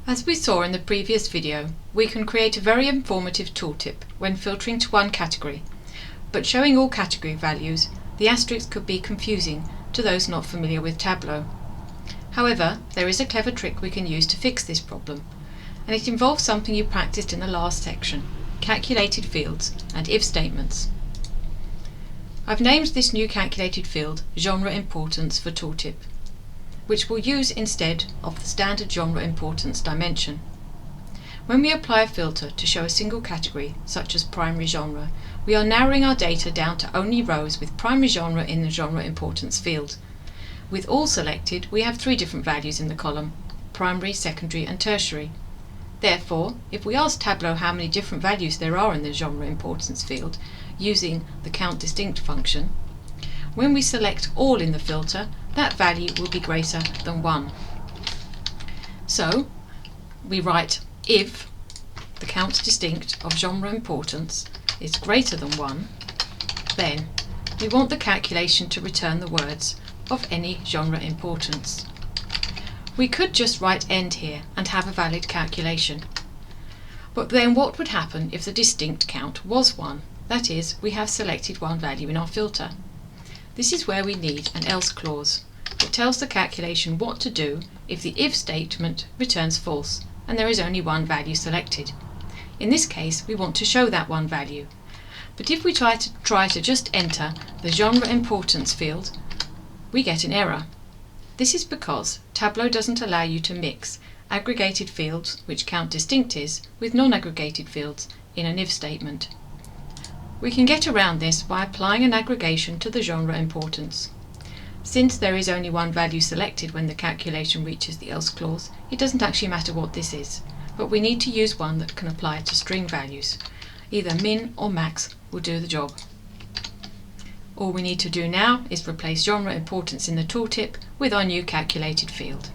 As we saw in the previous video, we can create a very informative tooltip when filtering to one category, but showing all category values, the asterisk could be confusing to those not familiar with Tableau. However, there is a clever trick we can use to fix this problem, and it involves something you practiced in the last section, calculated fields and if statements. I've named this new calculated field genre importance for tooltip, which we'll use instead of the standard genre importance dimension. When we apply a filter to show a single category, such as primary genre, we are narrowing our data down to only rows with primary genre in the genre importance field. With all selected, we have 3 different values in the column: primary, secondary and tertiary. Therefore, if we ask Tableau how many different values there are in the genre importance field using the countDistinct function, when we select all in the filter, that value will be greater than 1. So we write if the countDistinct of genre importance is greater than 1, then we want the calculation to return the words of any genre importance. We could just write end here and have a valid calculation. But then what would happen if the distinct count was 1? That is, we have selected one value in our filter. This is where we need an else clause. It tells the calculation what to do if the if statement returns false and there is only one value selected. In this case, we want to show that one value. But if we try to just enter the genre importance field, we get an error. This is because Tableau doesn't allow you to mix aggregated fields, which countDistinct is, with non-aggregated fields in an if statement. We can get around this by applying an aggregation to the genre importance. Since there is only one value selected when the calculation reaches the else clause, it doesn't actually matter what this is, but we need to use one that can apply to string values. Either min or max will do the job. All we need to do now is replace genre importance in the tooltip with our new calculated field.